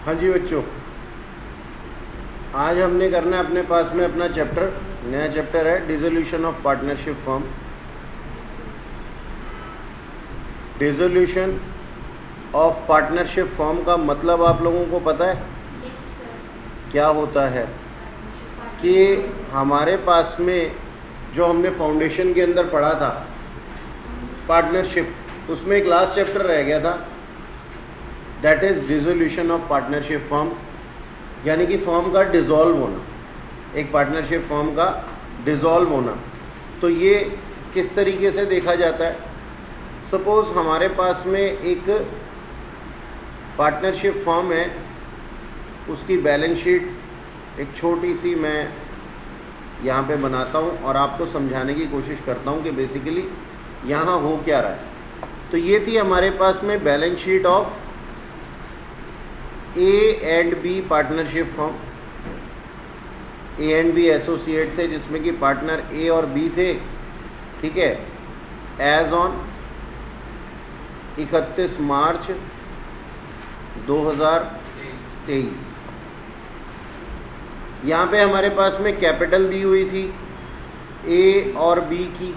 हाँ जी बच्चों, आज हमने करना है अपने पास में अपना चैप्टर, नया चैप्टर है dissolution of partnership firm. Dissolution of partnership firm का मतलब आप लोगों को पता है क्या होता है? कि हमारे पास में जो हमने फाउंडेशन के अंदर पढ़ा था पार्टनरशिप, उसमें एक लास्ट चैप्टर रह गया था, that is dissolution of partnership firm, यानी कि फर्म का डिज़ोल्व होना, एक पार्टनरशिप फर्म का डिज़ोल्व होना। तो ये किस तरीके से देखा जाता है? सपोज़ हमारे पास में एक पार्टनरशिप फर्म है, उसकी बैलेंस शीट एक छोटी सी मैं यहाँ पे बनाता हूँ और आपको समझाने की कोशिश करता हूँ कि बेसिकली यहाँ हो क्या रहा है। तो ये थी हमारे पास में balance sheet of A and B partnership firm. A and B associate थे जिसमें कि पार्टनर ए और बी थे, ठीक है, एज ऑन 31 मार्च 2023। यहाँ पे हमारे पास में कैपिटल दी हुई थी ए और बी की,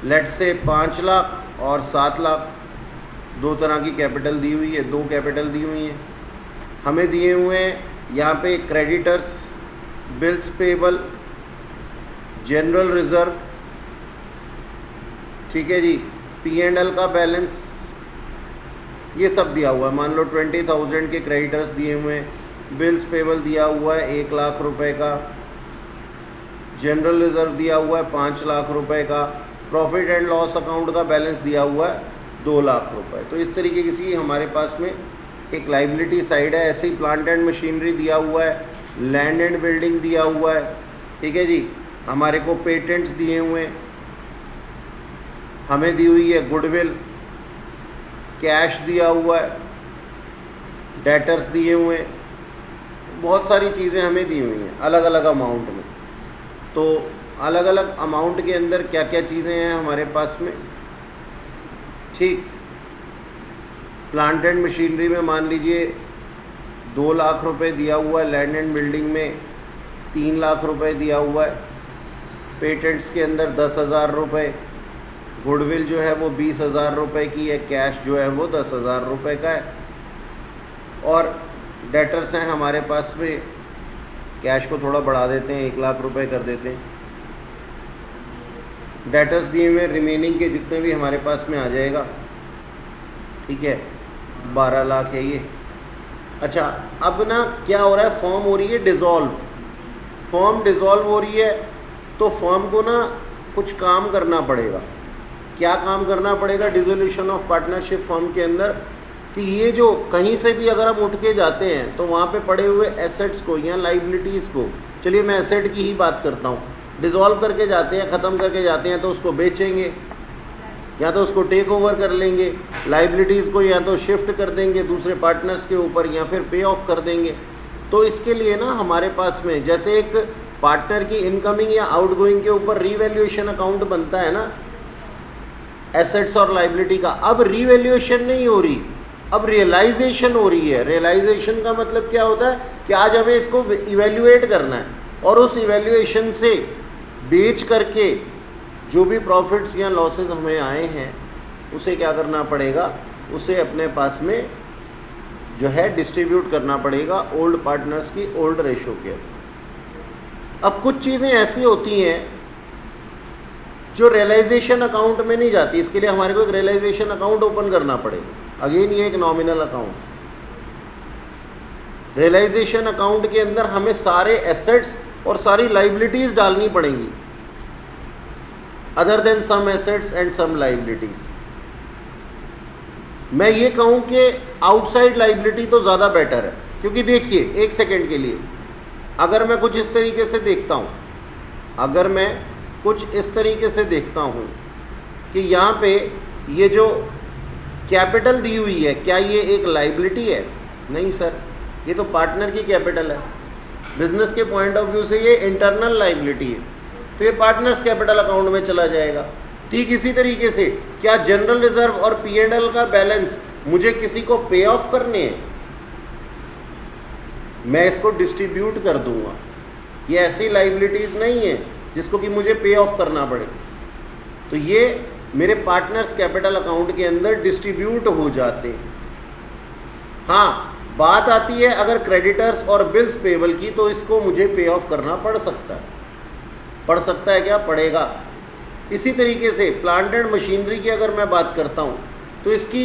लेट से 5 लाख और 7 लाख, दो तरह की कैपिटल दी हुई है, दो कैपिटल दी हुई हैं। हमें दिए हुए हैं यहाँ पे creditors, bills payable, general reserve, ठीक है जी, P&L का बैलेंस, ये सब दिया हुआ है। मान लो 20,000 के क्रेडिटर्स दिए हुए हैं, बिल्स पेबल दिया हुआ है 1 लाख रुपए का, जनरल रिज़र्व दिया हुआ है 5 लाख रुपए का, प्रॉफिट एंड लॉस अकाउंट का बैलेंस दिया हुआ है 2 लाख रुपए। तो इस तरीके की सी हमारे पास में एक लाइबिलिटी साइड है। ऐसे ही प्लांट एंड मशीनरी दिया हुआ है, लैंड एंड बिल्डिंग दिया हुआ है, ठीक है जी, हमारे को पेटेंट्स दिए हुए हैं, हमें दी हुई है गुडविल, कैश दिया हुआ है, डेटर्स दिए हुए हैं, बहुत सारी चीज़ें हमें दी हुई हैं अलग अलग अमाउंट में। तो अलग अलग अमाउंट के अंदर क्या क्या चीज़ें हैं हमारे पास में, ठीक। प्लांट एंड मशीनरी में मान लीजिए 2 लाख रुपए दिया हुआ है, लैंड एंड बिल्डिंग में 3 लाख रुपए दिया हुआ है, पेटेंट्स के अंदर 10,000 रुपये, गुडविल जो है वो 20,000 रुपये की है, कैश जो है वो 10,000 रुपये का है, और डेटर्स हैं हमारे पास में, कैश को थोड़ा बढ़ा देते हैं, 1 लाख रुपए कर देते हैं, डेटर्स दिए हुए रिमेनिंग के जितने भी हमारे पास में आ जाएगा, ठीक है, 12 लाख है ये। अच्छा, अब ना क्या हो रहा है, फर्म हो रही है डिज़ोल्व, फर्म डिज़ोल्व हो रही है, तो फर्म को ना कुछ काम करना पड़ेगा। क्या काम करना पड़ेगा डिसोल्यूशन ऑफ पार्टनरशिप फर्म के अंदर? कि ये जो कहीं से भी अगर हम उठ के जाते हैं तो वहाँ पे पड़े हुए एसेट्स को या लाइबिलिटीज़ को, चलिए मैं एसेट की ही बात करता हूँ, डिज़ोल्व करके जाते हैं, ख़त्म करके जाते हैं, तो उसको बेचेंगे या तो उसको टेक ओवर कर लेंगे, लाइबिलिटीज़ को या तो शिफ्ट कर देंगे दूसरे पार्टनर्स के ऊपर या फिर पे ऑफ कर देंगे। तो इसके लिए ना हमारे पास में जैसे एक पार्टनर की इनकमिंग या आउटगोइंग के ऊपर रीवैल्यूएशन अकाउंट बनता है ना एसेट्स और लाइबिलिटी का, अब रीवैल्यूएशन नहीं हो रही, अब रियलाइजेशन हो रही है। रियलाइजेशन का मतलब क्या होता है कि आज हमें इसको इवैल्यूएट करना है और उस इवैल्यूएशन से बेच करके जो भी प्रॉफिट्स या लॉसेस हमें आए हैं उसे क्या करना पड़ेगा, उसे अपने पास में जो है डिस्ट्रीब्यूट करना पड़ेगा ओल्ड पार्टनर्स की ओल्ड रेशो के। अब कुछ चीज़ें ऐसी होती हैं जो रियलाइजेशन अकाउंट में नहीं जाती, इसके लिए हमारे को एक रियलाइजेशन अकाउंट ओपन करना पड़ेगा। अगेन ये एक नॉमिनल अकाउंट, रियलाइजेशन अकाउंट के अंदर हमें सारे एसेट्स और सारी लाइबिलिटीज़ डालनी पड़ेंगी, other than some assets and some liabilities. मैं ये कहूँ कि आउटसाइड लाइबिलिटी तो ज़्यादा बेटर है, क्योंकि देखिए एक सेकेंड के लिए अगर मैं कुछ इस तरीके से देखता हूँ, अगर मैं कुछ इस तरीके से देखता हूँ कि यहाँ पे ये जो कैपिटल दी हुई है, क्या ये एक लाइबिलिटी है? नहीं सर, ये तो पार्टनर की कैपिटल है। बिजनेस के पॉइंट ऑफ व्यू से ये इंटरनल लाइबिलिटी है, तो ये पार्टनर्स कैपिटल अकाउंट में चला जाएगा। ठीक इसी तरीके से क्या जनरल रिजर्व और P&L का बैलेंस मुझे किसी को पे ऑफ करने हैं? मैं इसको डिस्ट्रीब्यूट कर दूंगा। ये ऐसी लाइबिलिटीज़ नहीं है जिसको कि मुझे पे ऑफ करना पड़े। तो ये मेरे पार्टनर्स कैपिटल अकाउंट के अंदर डिस्ट्रीब्यूट हो जाते हैं। हाँ, बात आती है अगर क्रेडिटर्स और बिल्स पेबल की, तो इसको मुझे पे ऑफ करना पड़ सकता है। पड़ सकता है क्या? पड़ेगा। इसी तरीके से प्लांट एंड मशीनरी की अगर मैं बात करता हूँ तो इसकी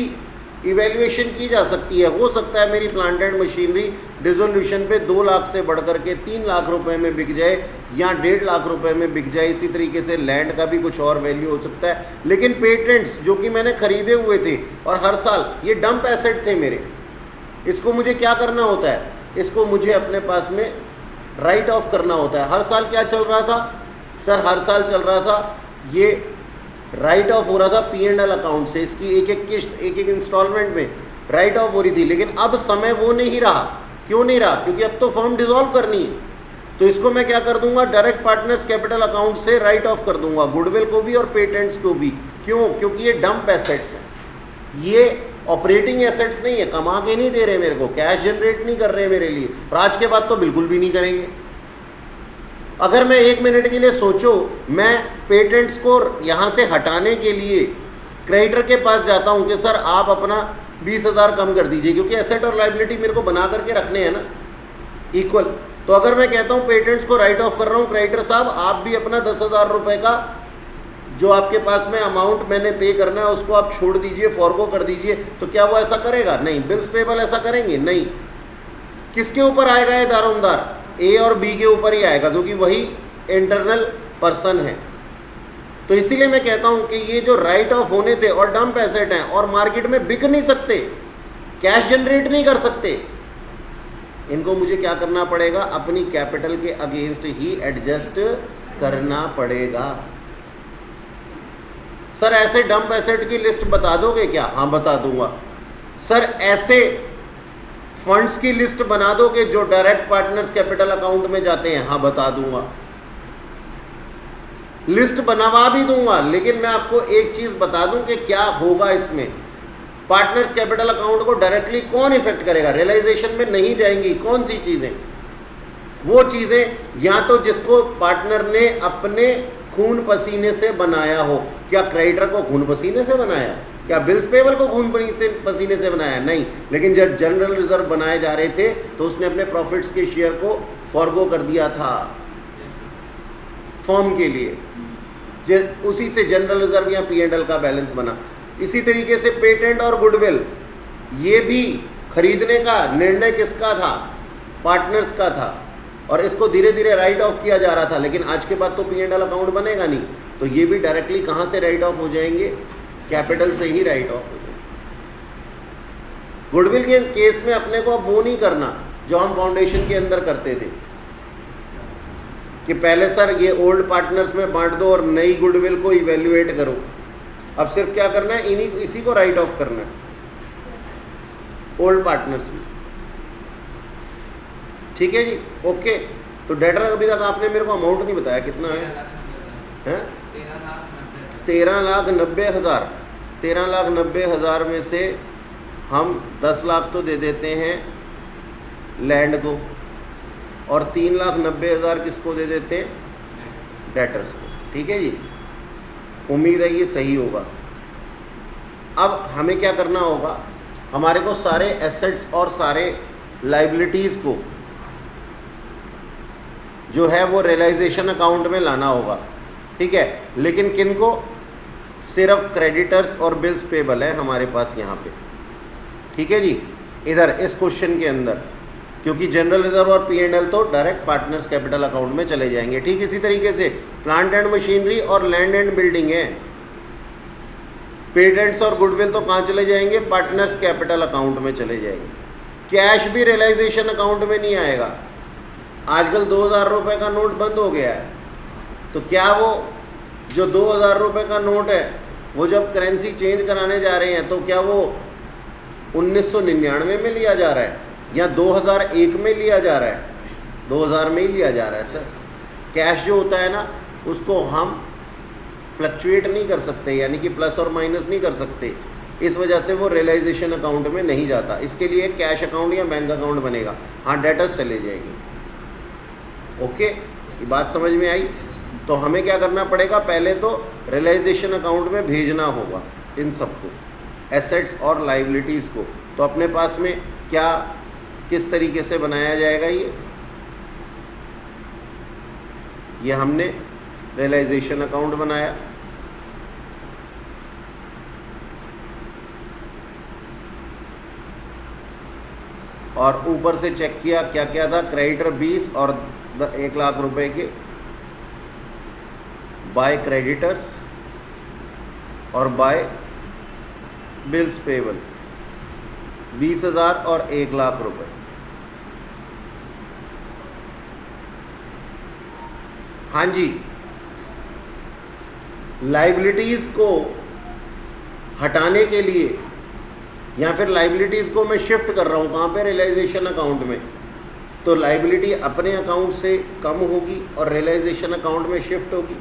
इवैल्यूएशन की जा सकती है। हो सकता है मेरी प्लांट एंड मशीनरी डिसोल्यूशन पे 2 लाख से बढ़ करके 3 लाख रुपए में बिक जाए या 1.5 लाख रुपए में बिक जाए। इसी तरीके से लैंड का भी कुछ और वैल्यू हो सकता है। लेकिन पेटेंट्स जो कि मैंने खरीदे हुए थे और हर साल ये डंप एसेट थे मेरे, इसको मुझे क्या करना होता है? इसको मुझे अपने पास में राइट ऑफ करना होता है। हर साल क्या चल रहा था सर? हर साल चल रहा था ये राइट ऑफ हो रहा था P&L अकाउंट से। इसकी एक एक किस्त, एक एक इंस्टॉलमेंट में राइट ऑफ हो रही थी। लेकिन अब समय वो नहीं रहा। क्यों नहीं रहा? क्योंकि अब तो फर्म डिसॉल्व करनी है। तो इसको मैं क्या कर दूंगा? डायरेक्ट पार्टनर्स कैपिटल अकाउंट से राइट ऑफ कर दूंगा, गुडविल को भी और पेटेंट्स को भी। क्यों? क्योंकि ये डंप एसेट्स हैं, ये ऑपरेटिंग एसेट्स नहीं है, कमा के नहीं दे रहे मेरे को, कैश जनरेट नहीं कर रहे मेरे लिए, और आज के बाद तो बिल्कुल भी नहीं करेंगे। अगर मैं 1 मिनट के लिए सोचो, मैं पेटेंट्स को यहाँ से हटाने के लिए क्रेडिटर के पास जाता हूँ कि सर आप अपना 20,000 कम कर दीजिए, क्योंकि एसेट और लाइबिलिटी मेरे को बना करके रखने हैं ना इक्वल। तो अगर मैं कहता हूँ पेटेंट्स को राइट ऑफ कर रहा हूँ, क्रेडिटर साहब आप भी अपना 10,000 रुपये का जो आपके पास में अमाउंट मैंने पे करना है उसको आप छोड़ दीजिए, फॉरगो कर दीजिए, तो क्या वो ऐसा करेगा? नहीं। बिल्स पेबल ऐसा करेंगे? नहीं। किसके ऊपर आएगा ये दारोमदार? ए और बी के ऊपर ही आएगा, क्योंकि वही इंटरनल पर्सन है। तो इसीलिए मैं कहता हूं कि ये जो राइट ऑफ होने थे और डंप एसेट हैं और मार्केट में बिक नहीं सकते, कैश जनरेट नहीं कर सकते, इनको मुझे क्या करना पड़ेगा? अपनी कैपिटल के अगेंस्ट ही एडजस्ट करना पड़ेगा। सर ऐसे डंप एसेट की लिस्ट बता दोगे क्या? हाँ बता दूंगा। सर ऐसे फंड्स की लिस्ट बना दोगे जो डायरेक्ट पार्टनर्स कैपिटल अकाउंट में जाते हैं? हाँ बता दूंगा, लिस्ट बनवा भी दूंगा। लेकिन मैं आपको एक चीज बता दूं कि क्या होगा इसमें। पार्टनर्स कैपिटल अकाउंट को डायरेक्टली कौन इफेक्ट करेगा? रियलाइजेशन में नहीं जाएंगी। कौन सी चीजें? वो चीजें या तो जिसको पार्टनर ने अपने खून पसीने से बनाया हो। क्या क्रेडिटर को खून पसीने से बनाया? क्या बिल्स पेबल को खून पसीने से बनाया? नहीं। लेकिन जब जनरल रिजर्व बनाए जा रहे थे तो उसने अपने प्रॉफिट्स के शेयर को फॉरगो कर दिया था फॉर्म के लिए, उसी से जनरल रिजर्व या P&L का बैलेंस बना। इसी तरीके से पेटेंट और गुडविल, ये भी खरीदने का निर्णय किसका था? पार्टनर्स का था, और इसको धीरे धीरे राइट ऑफ किया जा रहा था। लेकिन आज के बाद तो P&L अकाउंट बनेगा नहीं, तो ये भी डायरेक्टली कहाँ से राइट ऑफ हो जाएंगे? कैपिटल से ही राइट ऑफ हो जाएंगे। गुडविल के केस में अपने को अब वो नहीं करना जो हम फाउंडेशन के अंदर करते थे कि पहले सर ये ओल्ड पार्टनर्स में बांट दो और नई गुडविल को इवेल्युएट करो। अब सिर्फ क्या करना है? इसी को राइट ऑफ करना है ओल्ड पार्टनर्स में। ठीक है जी, ओके। तो डेटर अभी तक आपने मेरे को अमाउंट नहीं बताया कितना है? 13,90,000। 13,90,000 में से हम 10 लाख तो दे देते हैं लैंड को, और 3,90,000 किसको दे देते हैं? डेटर्स को। ठीक है जी, उम्मीद है ये सही होगा। अब हमें क्या करना होगा? हमारे को सारे एसेट्स और सारे लाइबिलिटीज़ को जो है वो रियलाइजेशन अकाउंट में लाना होगा। ठीक है, लेकिन किन को? सिर्फ क्रेडिटर्स और बिल्स पेबल है हमारे पास यहाँ पे। ठीक है जी, इधर इस क्वेश्चन के अंदर, क्योंकि जनरल रिजर्व और P&L तो डायरेक्ट पार्टनर्स कैपिटल अकाउंट में चले जाएंगे। ठीक इसी तरीके से प्लांट एंड मशीनरी और लैंड एंड बिल्डिंग है, पेटेंट्स और गुडविल तो कहाँ चले जाएंगे? पार्टनर्स कैपिटल अकाउंट में चले जाएंगे। कैश भी रियलाइजेशन अकाउंट में नहीं आएगा। आजकल 2,000 रुपये का नोट बंद हो गया है, तो क्या वो जो 2,000 रुपये का नोट है वो जब करेंसी चेंज कराने जा रहे हैं तो क्या वो 1999 में लिया जा रहा है या 2001 में लिया जा रहा है? 2000 में ही लिया जा रहा है सर। कैश जो होता है ना उसको हम फ्लक्चुएट नहीं कर सकते, यानी कि प्लस और माइनस नहीं कर सकते। इस वजह से वो रियलाइजेशन अकाउंट में नहीं जाता। इसके लिए कैश अकाउंट या बैंक अकाउंट बनेगा, हाँ डेटर्स चले जाएंगे। ओके, ये बात समझ में आई? तो हमें क्या करना पड़ेगा, पहले तो रियलाइजेशन अकाउंट में भेजना होगा इन सबको, एसेट्स और लाइबिलिटीज़ को। तो अपने पास में क्या किस तरीके से बनाया जाएगा ये हमने रियलाइजेशन अकाउंट बनाया, और ऊपर से चेक किया क्या क्या था, क्रेडिटर 20 और 1 लाख रुपए के बाय क्रेडिटर्स और बाय बिल्स पेबल 20,000 और 1 लाख रुपए। हाँ जी, लाइबिलिटीज़ को हटाने के लिए या फिर लाइबिलिटीज़ को मैं शिफ्ट कर रहा हूँ कहाँ पे, रियलाइजेशन अकाउंट में। तो लाइबिलिटी अपने अकाउंट से कम होगी और रियलाइजेशन अकाउंट में शिफ्ट होगी।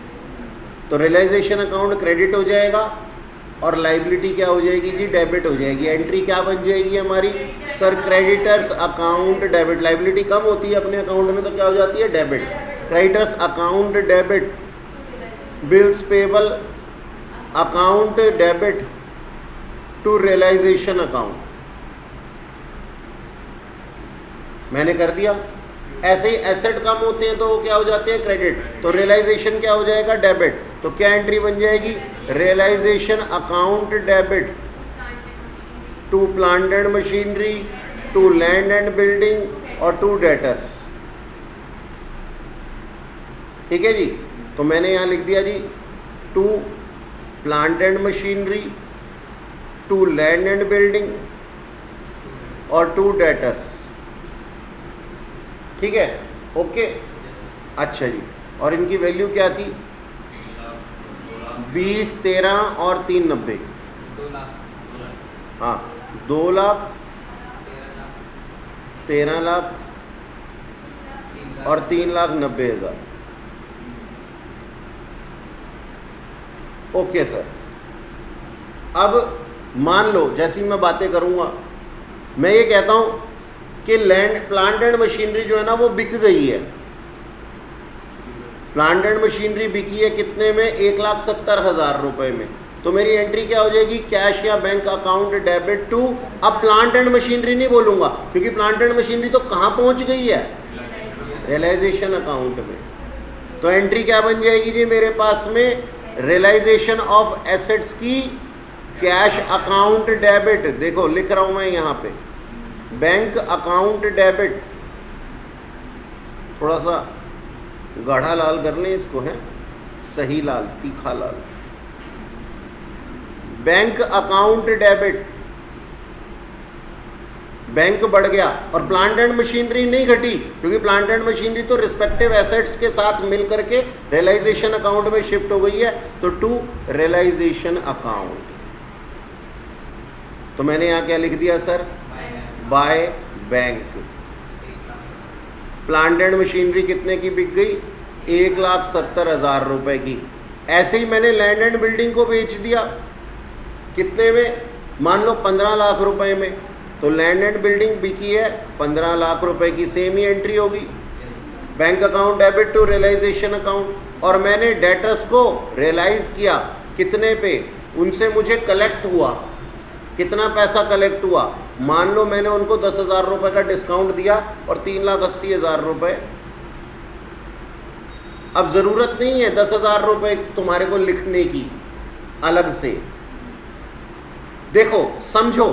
तो रियलाइजेशन अकाउंट क्रेडिट हो जाएगा और लाइबिलिटी क्या हो जाएगी जी, डेबिट हो जाएगी। एंट्री क्या बन जाएगी हमारी sir, creditors account debit. Liability कम होती है अपने अकाउंट में तो क्या हो जाती है, debit. Creditors account debit, bills payable account debit to realisation account. मैंने कर दिया। ऐसे ही एसेट कम होते हैं तो वो क्या हो जाते हैं, क्रेडिट। तो रियलाइजेशन क्या हो जाएगा, डेबिट। तो क्या एंट्री बन जाएगी, realisation account debit to plant and machinery, to land and building और टू डेटर्स। ठीक है जी। तो मैंने यहां लिख दिया जी, to plant and machinery, to land and building और टू डेटर्स। ठीक है, ओके। अच्छा जी, और इनकी वैल्यू क्या थी, 20, 13 और 390। हाँ, 2 लाख, 13 लाख और 3,90,000। Okay sir. अब मान लो जैसी मैं बातें करूंगा, मैं ये कहता हूं कि लैंड प्लांट एंड मशीनरी जो है ना वो बिक गई है। प्लांट एंड मशीनरी बिकी है कितने में, 1,70,000 रुपए में। तो मेरी एंट्री क्या हो जाएगी, कैश या बैंक अकाउंट डेबिट टू, अब प्लांट एंड मशीनरी नहीं बोलूंगा क्योंकि प्लांट एंड मशीनरी तो कहाँ पहुंच गई है, रियलाइजेशन अकाउंट में। तो एंट्री क्या बन जाएगी जी मेरे पास में, रियलाइजेशन ऑफ एसेट्स की कैश अकाउंट डेबिट। देखो लिख रहा हूं मैं यहां पे, बैंक अकाउंट डेबिट, थोड़ा सा गाढ़ा लाल कर लें इसको, है सही लाल, तीखा लाल। बैंक अकाउंट डेबिट, बैंक बढ़ गया और प्लांट एंड मशीनरी नहीं घटी क्योंकि प्लांट एंड मशीनरी तो रिस्पेक्टिव एसेट्स के साथ मिल करके रियलाइजेशन अकाउंट में शिफ्ट हो गई है। तो टू रियलाइजेशन अकाउंट। तो मैंने यहां क्या लिख दिया sir, by bank. Plant and machinery कितने की बिक गई, 1,70,000 रुपए की। ऐसे ही मैंने लैंड एंड बिल्डिंग को बेच दिया कितने में, मान लो 15 लाख रुपए में। तो लैंड एंड बिल्डिंग बिकी है 15 लाख रुपए की, सेम ही एंट्री होगी, bank account debit to realisation account. और मैंने डेटर्स को रियलाइज किया कितने पे, उनसे मुझे कलेक्ट हुआ, कितना पैसा कलेक्ट हुआ, मान लो मैंने उनको 10,000 रुपए का डिस्काउंट दिया और 3,80,000 रुपए। अब जरूरत नहीं है 10,000 रुपए तुम्हारे को लिखने की अलग से। देखो समझो,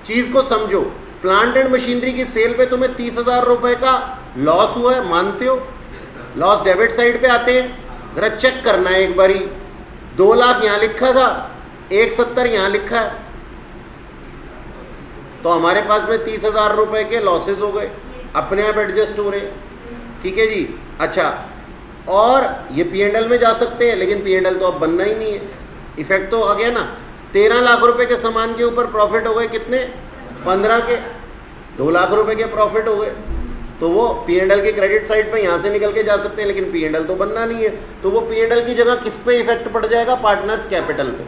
चीज को समझो, प्लांट एंड मशीनरी की सेल पे तुम्हें 30,000 रुपए का लॉस हुआ है, मानते हो? लॉस डेबिट साइड पे आते हैं, जरा चेक करना है एक बारी। 2 लाख यहां लिखा था, 1,70 यहां लिखा है, तो हमारे पास में 30,000 रुपए के लॉसेज हो गए, अपने आप एडजस्ट हो रहे। ठीक है जी। अच्छा, और ये P&L में जा सकते हैं लेकिन P&L तो अब बनना ही नहीं है, इफेक्ट तो आ गया ना। 13 लाख रुपए के सामान के ऊपर प्रॉफिट हो गए कितने, 15 के, 2 लाख रुपए के प्रॉफिट हो गए। तो वो P&L के क्रेडिट साइड पे यहाँ से निकल के जा सकते हैं लेकिन P&L तो बनना नहीं है। तो वो P&L की जगह किस पे इफेक्ट पड़ जाएगा, पार्टनर्स कैपिटल पे।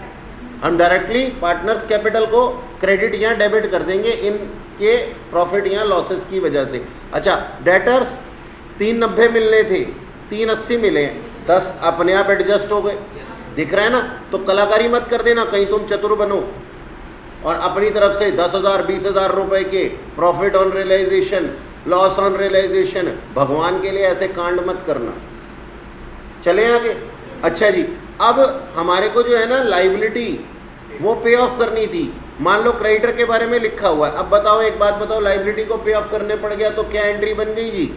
हम डायरेक्टली पार्टनर्स कैपिटल को क्रेडिट या डेबिट कर देंगे इनके प्रॉफिट या लॉसेस की वजह से। अच्छा, डेटर्स 390 मिलने थे, 380 मिले, 10 अपने आप एडजस्ट हो गए। दिख रहा है ना? तो कलाकारी मत कर देना, कहीं तुम चतुर बनो और अपनी तरफ से 10,000 20,000 रुपए के profit on realisation, loss on realisation, भगवान के लिए ऐसे कांड मत करना। चले आगे। अच्छा जी, अब हमारे को जो है ना लाइबिलिटी वो पे ऑफ करनी थी। मान लो क्रेडिटर के बारे में लिखा हुआ है, अब बताओ एक बात बताओ, लाइबिलिटी को पे ऑफ करने पड़ गया तो क्या एंट्री बन गई जी?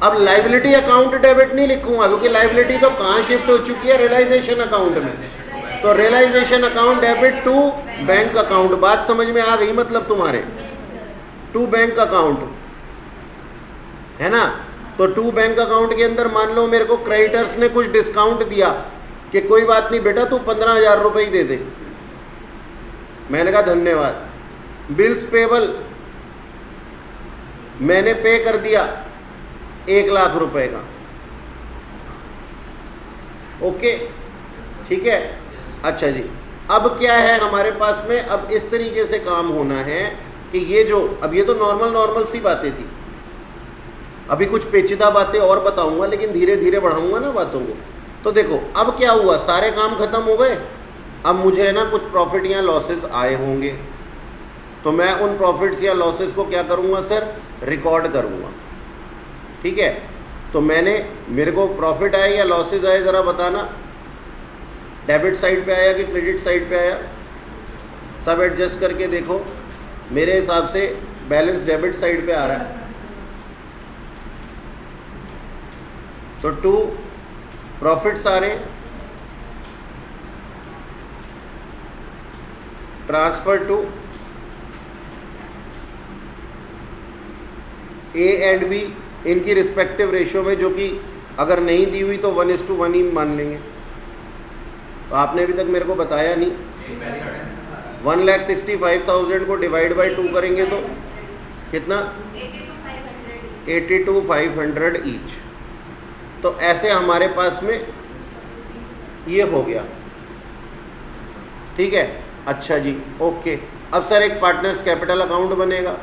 अब लाइबिलिटी अकाउंट डेबिट नहीं लिखूंगा क्योंकि लाइबिलिटी तो कहाँ शिफ्ट हो चुकी है? रियलाइजेशन अकाउंट में। तो realisation account debit to bank account. बात समझ में आ गई मतलब तुम्हारे? टू बैंक अकाउंट है ना? तो टू बैंक अकाउंट के अंदर मान लो मेरे को क्रेडिटर्स ने कुछ डिस्काउंट दिया कि कोई बात नहीं बेटा, तू 15,000 रुपये ही दे दे। मैंने कहा धन्यवाद। बिल्स पेबल मैंने पे कर दिया 1,00,000 रुपए का। ओके, ठीक है। अच्छा जी, अब क्या है हमारे पास में? अब इस तरीके से काम होना है कि ये जो, अब ये तो नॉर्मल सी बातें थी, अभी कुछ पेचीदा बातें और बताऊंगा लेकिन धीरे धीरे बढ़ाऊंगा ना बातों को। तो देखो अब क्या हुआ, सारे काम खत्म हो गए। अब मुझे है ना कुछ प्रॉफिट या लॉसेस आए होंगे, तो मैं उन प्रॉफिट्स या लॉसेस को क्या करूंगा सर? रिकॉर्ड करूंगा। ठीक है, तो मेरे को प्रॉफिट आए या लॉसेस आए ज़रा बताना। डेबिट साइड पे आया कि क्रेडिट साइड पे आया? सब एडजस्ट करके देखो। मेरे हिसाब से बैलेंस डेबिट साइड पे आ रहा है। तो 2 प्रॉफिट्स आ रहे हैं, transfer to A and B, इनकी रिस्पेक्टिव रेशियो में, जो कि अगर नहीं दी हुई तो 1:1 ही मान लेंगे। तो आपने अभी तक मेरे को बताया नहीं। 1,65,000 को डिवाइड बाई 2 करेंगे तो कितना? 82,500 ईच। तो ऐसे हमारे पास में ये हो गया। ठीक है, अच्छा जी, ओके। अब सर एक पार्टनर्स कैपिटल अकाउंट बनेगा।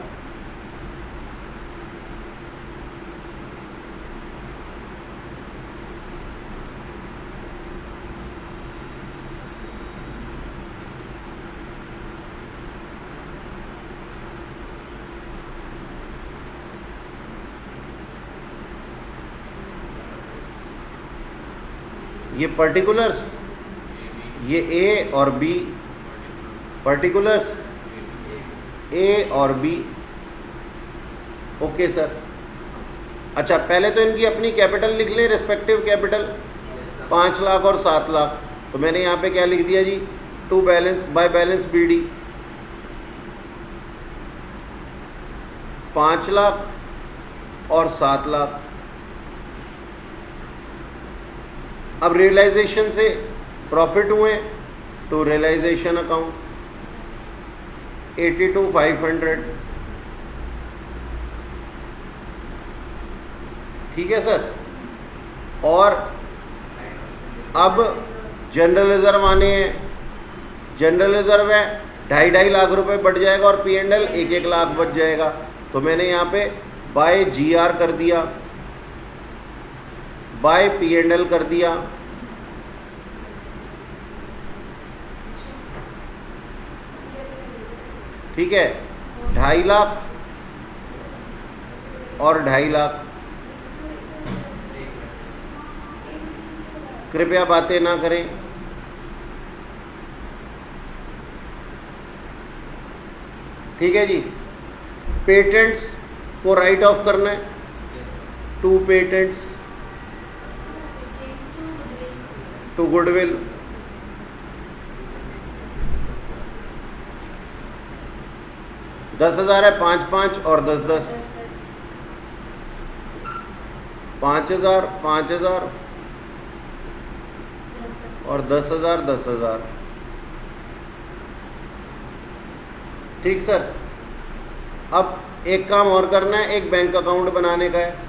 ये पर्टिकुलर्स, ये ए और बी, पर्टिकुलर्स ए और बी। Okay sir. अच्छा, पहले तो इनकी अपनी कैपिटल लिख लें, रिस्पेक्टिव कैपिटल 5 लाख और 7 लाख। तो मैंने यहाँ पे क्या लिख दिया जी? To balance by balance B D 5 lakh और 7 लाख। अब रियलाइजेशन से प्रॉफिट हुए तो रियलाइजेशन अकाउंट 82,500। ठीक है सर। और अब जनरल रिजर्व आने हैं। जनरल रिजर्व है 2.5 लाख रुपए बढ़ जाएगा और P&L 1-1 लाख बच जाएगा। तो मैंने यहाँ पे बाय GR कर दिया, बाय P&L कर दिया। ठीक है, 2.5 लाख और 2.5 लाख। कृपया बातें ना करें। ठीक है जी। पेटेंट्स को राइट ऑफ करना है। 2 पेटेंट्स टू गुडविल। दस 10,000 है, 5-5 और 10-10, 5,000 5,000 और 10,000 10,000। ठीक सर। अब एक काम और करना है, एक बैंक अकाउंट बनाने का है।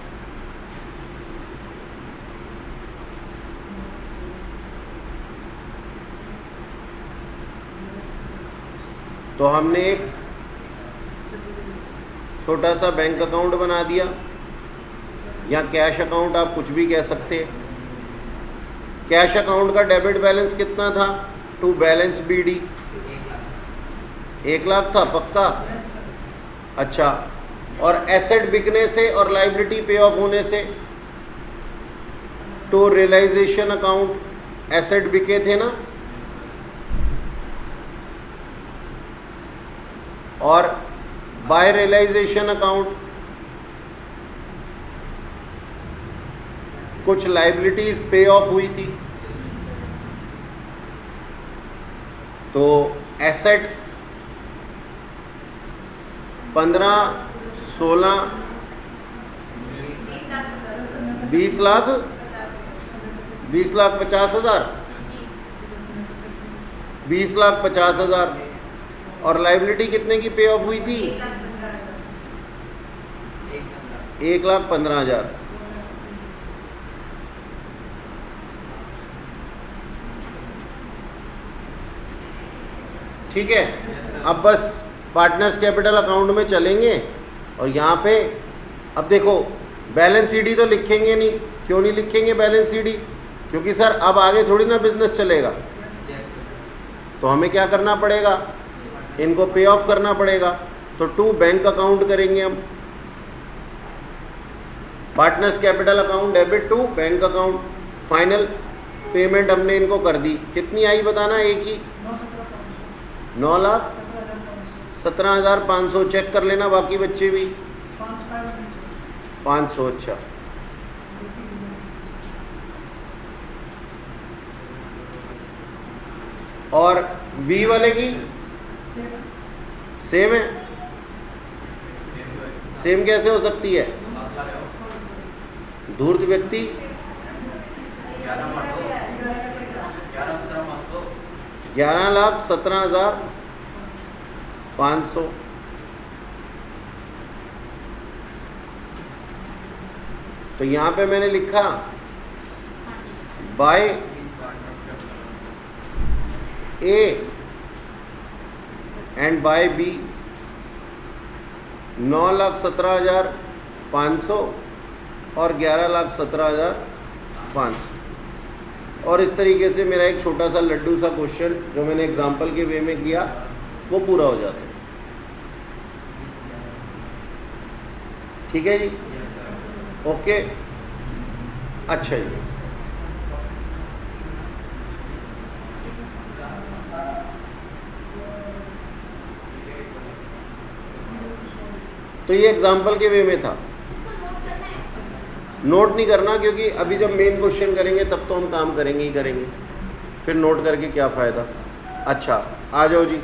तो हमने एक छोटा सा बैंक अकाउंट बना दिया, या कैश अकाउंट आप कुछ भी कह सकते हैं। कैश अकाउंट का डेबिट बैलेंस कितना था? टू बैलेंस BD 1 लाख था पक्का? अच्छा, और एसेट बिकने से और लाइबिलिटी पे ऑफ होने से टू रियलाइजेशन अकाउंट, एसेट बिके थे ना, और बाय रियलाइजेशन अकाउंट कुछ लाइबिलिटीज पे ऑफ हुई थी। तो एसेट 15, 16, 20 लाख 50,000, 20,50,000, और लाइबिलिटी कितने की पे ऑफ हुई थी? 1,15,000। ठीक है, अब बस पार्टनर्स कैपिटल अकाउंट में चलेंगे, और यहाँ पे अब देखो बैलेंस CD तो लिखेंगे नहीं। क्यों नहीं लिखेंगे बैलेंस CD? क्योंकि सर अब आगे थोड़ी ना बिजनेस चलेगा। तो हमें क्या करना पड़ेगा? इनको पे ऑफ करना पड़ेगा। तो टू बैंक अकाउंट करेंगे हम, partners capital account debit to bank account. Final payment हमने इनको कर दी, कितनी आई बताना? एक ही 9,17,500। चेक कर लेना बाकी बच्चे भी 500। अच्छा, और बी वाले की सेम है? सेम कैसे हो सकती है? धूर्त व्यक्ति 11,17,500। तो यहाँ पे मैंने लिखा by A and by B 9,17,500 और 11,17,500। और इस तरीके से मेरा एक छोटा सा लड्डू सा क्वेश्चन जो मैंने एग्जाम्पल के वे में किया वो पूरा हो जाता है। ठीक है जी? ओके, अच्छा जी। तो ये एग्जाम्पल के वे में था। नोट नहीं करना, क्योंकि अभी जब मेन क्वेश्चन करेंगे तब तो हम काम करेंगे ही करेंगे, फिर नोट करके क्या फ़ायदा। अच्छा, आ जाओ जी।